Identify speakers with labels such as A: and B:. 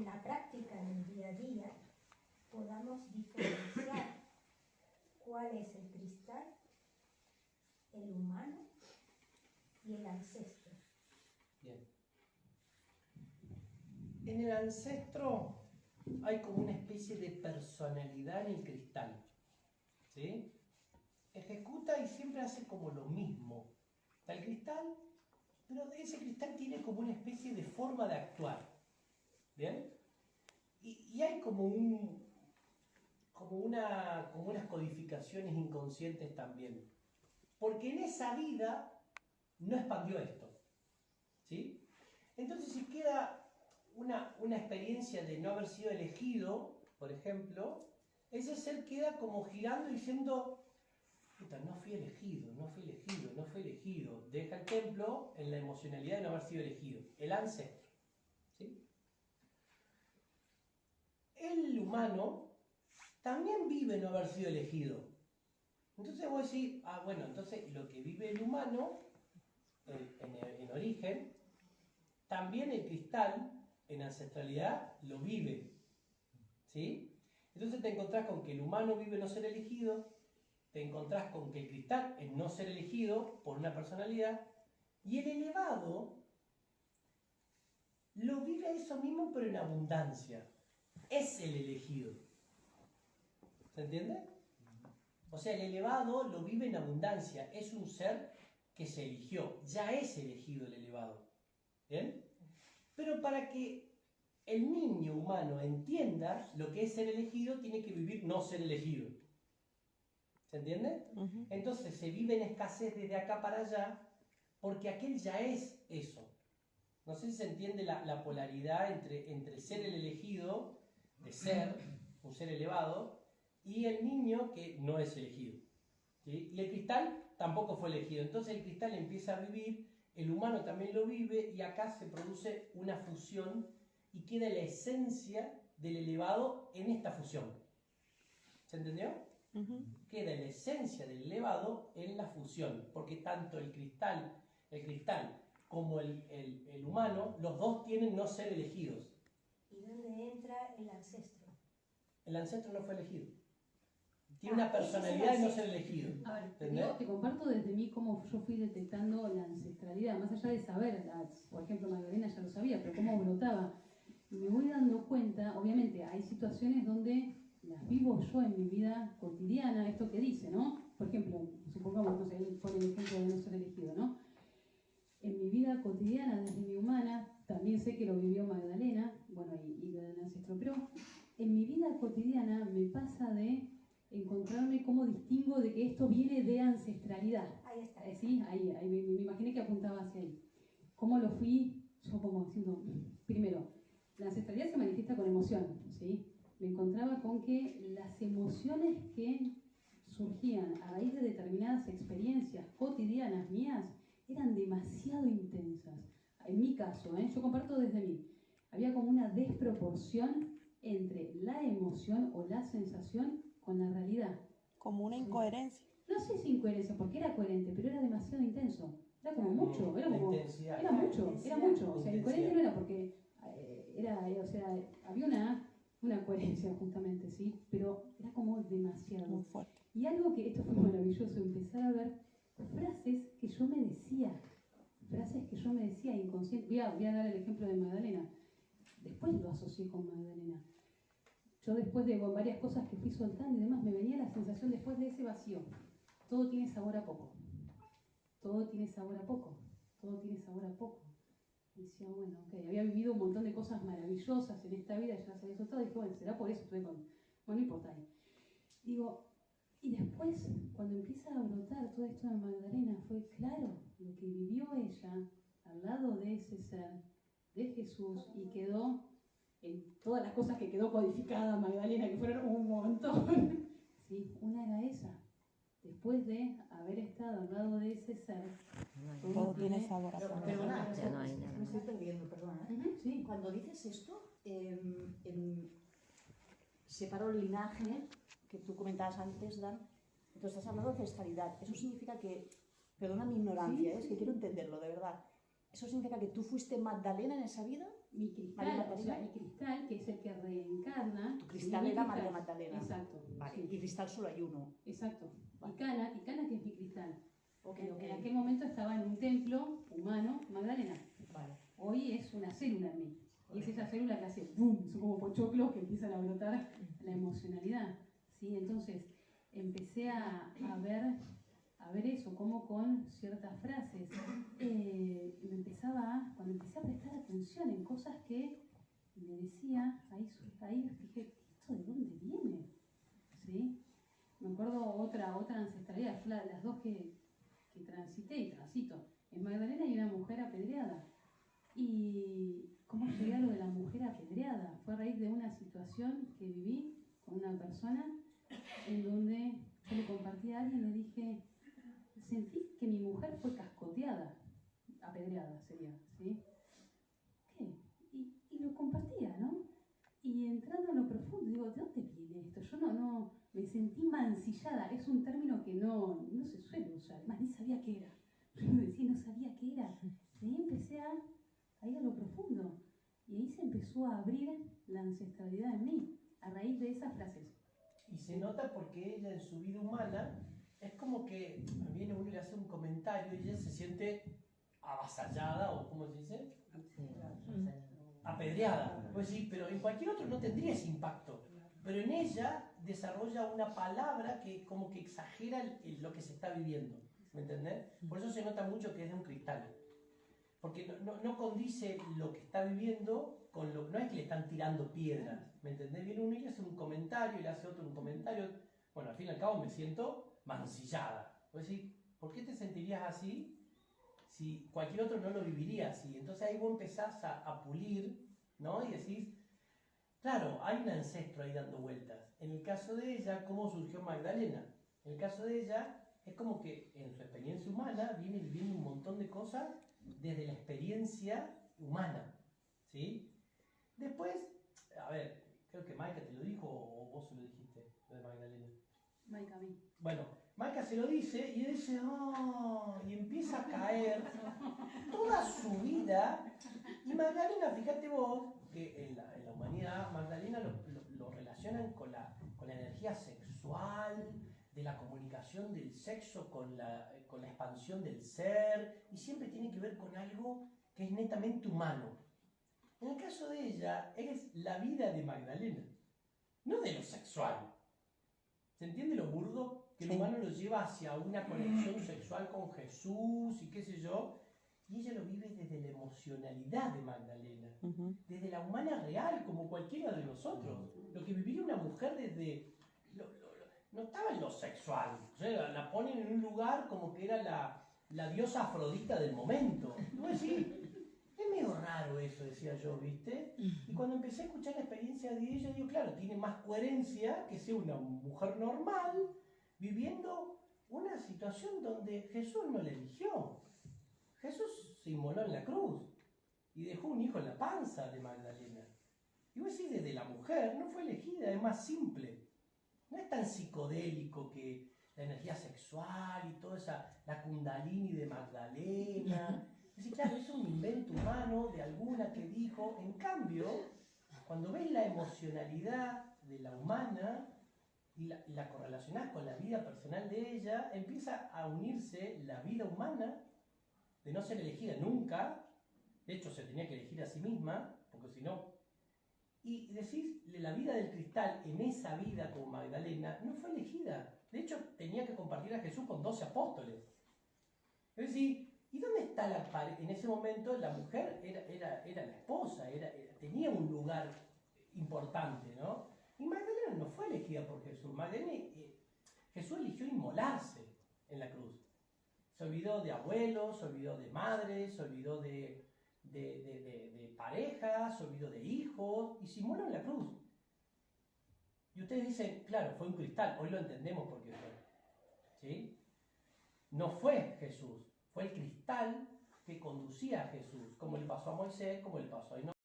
A: en la práctica, en el día a día, podamos diferenciar cuál es el cristal, el humano y el ancestro.
B: Bien. En el ancestro hay como una especie de personalidad en el cristal, ¿sí? Ejecuta y siempre hace como lo mismo. Está el cristal, pero ese cristal tiene como una especie de forma de actuar, ¿bien? Y hay como unas codificaciones inconscientes también, porque en esa vida no expandió esto, ¿sí? Entonces, si queda una experiencia de no haber sido elegido, por ejemplo, ese ser queda como girando y diciendo: puta, no fui elegido, no fui elegido, no fui elegido. Deja el templo en la emocionalidad de no haber sido elegido. El ancestro, ¿sí? El humano también vive no haber sido elegido. Entonces vos decís: ah, bueno, entonces lo que vive el humano en origen, también el cristal en ancestralidad lo vive, ¿sí? Entonces te encontrás con que el humano vive no ser elegido, te encontrás con que el cristal es no ser elegido por una personalidad, y el elevado lo vive eso mismo pero en abundancia. Es el elegido. ¿Se entiende? O sea, el elevado lo vive en abundancia, es un ser que se eligió, ya es elegido el elevado. ¿Bien? Pero para que el niño humano entienda lo que es ser elegido, tiene que vivir no ser elegido. ¿Se entiende? Entonces se vive en escasez desde acá para allá, porque aquel ya es eso. No sé si se entiende la polaridad entre ser el elegido, de ser, un ser elevado, y el niño que no es elegido, ¿sí? Y el cristal tampoco fue elegido. Entonces el cristal empieza a vivir, el humano también lo vive, y acá se produce una fusión y queda la esencia del elevado en esta fusión. ¿Se entendió? Queda la esencia del elevado en la fusión, porque tanto el cristal como el humano, los dos tienen no ser elegidos.
A: ¿Y dónde entra el ancestro?
B: El ancestro no fue elegido. Tiene una personalidad de no ser elegido.
C: A ver, te comparto desde mí cómo yo fui detectando la ancestralidad, más allá de saber, por ejemplo, Magdalena ya lo sabía, pero cómo brotaba. Y me voy dando cuenta, obviamente, hay situaciones donde las vivo yo en mi vida cotidiana, esto que dice, ¿no? Por ejemplo, supongamos, no sé, él pone el ejemplo de no ser elegido, ¿no? En mi vida cotidiana, desde mi humana, también sé que lo vivió Magdalena, bueno, y del ancestro, pero en mi vida cotidiana me pasa de encontrarme cómo distingo de que esto viene de ancestralidad.
A: Ahí está.
C: ¿Sí? Ahí me imaginé que apuntaba hacia ahí. ¿Cómo lo fui? Yo como diciendo, primero, la ancestralidad se manifiesta con emoción, ¿sí? Me encontraba con que las emociones que surgían a raíz de determinadas experiencias cotidianas mías eran demasiado intensas. En mi caso, yo comparto desde mí, había como una desproporción entre la emoción o la sensación con la realidad.
D: Como una incoherencia.
C: No sé si incoherencia, porque era coherente, pero era demasiado intenso. Era como mucho, era como... Era mucho. O sea, incoherente no era porque había una coherencia justamente, ¿sí? Pero era como demasiado.
D: Muy fuerte.
C: Y algo que, esto fue maravilloso, empezar a ver frases que yo me decía inconsciente. Voy a dar el ejemplo de Magdalena. Después lo asocié con Magdalena. Yo después de varias cosas que fui soltando y demás, me venía la sensación después de ese vacío. Todo tiene sabor a poco. Todo tiene sabor a poco. Todo tiene sabor a poco. Y decía, bueno, ok, había vivido un montón de cosas maravillosas en esta vida, ya las había soltado, y dije, bueno, será por eso estuve con... Bueno, no importa ahí. Digo, y después, cuando empieza a brotar todo esto de Magdalena, fue claro lo que vivió ella al lado de ese ser, de Jesús, y quedó en todas las cosas que quedó codificada Magdalena, que fueron un montón. Sí, una era esa. Después de haber estado al lado de ese ser,
D: Todo tiene sabor a poco.
E: Perdona, me estoy perdiendo, perdona.
C: Sí.
E: Cuando dices esto, separo el linaje que tú comentabas antes, Dan. Entonces estás hablando de ancestralidad. Eso significa que, perdona mi ignorancia, es que quiero entenderlo, de verdad. ¿Eso significa que tú fuiste Magdalena en esa vida?
C: mi
E: María
C: cristal, o sea,
E: Magdalena.
C: mi cristal, que es el que reencarna.
E: Tu cristal
C: mi
E: era
C: cristal.
E: María Magdalena.
C: Exacto.
E: Vale,
C: sí,
E: y cristal solo hay uno.
C: exacto.
E: Vale.
C: Icana, que es mi cristal.
E: Ok,
C: En aquel momento estaba en un templo humano, Magdalena.
E: Vale.
C: Hoy es una célula en mí. Y es esa célula que hace boom, son como pochoclos que empiezan a brotar la emocionalidad. ¿Sí? Entonces empecé a ver eso, como con ciertas frases. Cuando empecé a prestar atención en cosas que me decía, ahí dije, ¿esto de dónde viene? ¿Sí? Me acuerdo otra ancestralidad, las dos que transité y transito. En Magdalena hay una mujer apedreada. ¿Y cómo llegué a lo de la mujer apedreada? Fue a raíz de una situación que viví con una persona en donde yo le compartí a alguien y le dije, sentí que mi mujer fue cascoteada, apedreada sería, ¿sí? ¿Qué? Y lo compartía, ¿no? Y entrando a lo profundo, digo, ¿de dónde viene esto? Yo no me sentí mancillada, es un término que no se suele usar, además ni sabía qué era. Yo decía, no sabía qué era. Y ahí empecé a ir a lo profundo. Y ahí se empezó a abrir la ancestralidad en mí, a raíz de esas frases.
B: Y se nota porque ella en su vida humana es como que viene uno y le hace un comentario y ella se siente avasallada, o ¿cómo se dice? Apedreada. Pues sí, pero en cualquier otro no tendría ese impacto. Pero en ella desarrolla una palabra que como que exagera lo que se está viviendo. ¿Me entendés? Por eso se nota mucho que es de un cristal. Porque no condice lo que está viviendo con lo... No es que le están tirando piedras, ¿me entendés? Viene uno y le hace un comentario, y le hace otro un comentario. Bueno, al fin y al cabo me siento mancillada. Pues sí, ¿por qué te sentirías así si cualquier otro no lo viviría así? Entonces ahí vos empezás a pulir, ¿no? Y decís, claro, hay un ancestro ahí dando vueltas. En el caso de ella, ¿cómo surgió Magdalena? En el caso de ella, es como que en su experiencia humana viene viviendo un montón de cosas desde la experiencia humana, ¿sí? Después, a ver, creo que Maika te lo dijo o vos se lo dijiste, lo de Magdalena.
C: Maika, a mí.
B: Bueno, Maika se lo dice y dice, oh, y empieza a caer toda su vida. Y Magdalena, fíjate vos, que en la humanidad, Magdalena lo relacionan con la energía sexual, de la comunicación del sexo con la expansión del ser, y siempre tiene que ver con algo que es netamente humano. En el caso de ella, es la vida de Magdalena, no de lo sexual. ¿Se entiende lo burdo? Que el humano lo lleva hacia una conexión sexual con Jesús y qué sé yo, y ella lo vive desde la emocionalidad de Magdalena, desde la humana real, como cualquiera de nosotros. Lo que viviría una mujer desde... no estaba en lo sexual, o sea, la ponen en un lugar como que era la diosa Afrodita del momento. Y vos decís, es medio raro eso, decía yo, ¿viste? Y cuando empecé a escuchar la experiencia de ella, digo, claro, tiene más coherencia que sea una mujer normal viviendo una situación donde Jesús no la eligió. Jesús se inmoló en la cruz y dejó un hijo en la panza de Magdalena. Y vos decís, desde la mujer no fue elegida, es más simple. No es tan psicodélico que la energía sexual y toda la kundalini de Magdalena. Es decir, claro, es un invento humano de alguna que dijo. En cambio, cuando ves la emocionalidad de la humana y la correlacionás con la vida personal de ella, empieza a unirse la vida humana de no ser elegida nunca. De hecho, se tenía que elegir a sí misma, porque si no... Y decís, la vida del cristal en esa vida como Magdalena no fue elegida. De hecho, tenía que compartir a Jesús con 12 apóstoles. Es decir, ¿y dónde está la pareja? En ese momento la mujer era la esposa, tenía un lugar importante, ¿no? Y Magdalena no fue elegida por Jesús. Jesús eligió inmolarse en la cruz. Se olvidó de abuelos, se olvidó de madres, se olvidó de parejas, se olvidó de hijos, y se inmoló en la cruz. Y ustedes dicen, claro, fue un cristal, hoy lo entendemos por qué fue. ¿Sí? No fue Jesús, fue el cristal que conducía a Jesús, como le pasó a Moisés, como le pasó a Enoch.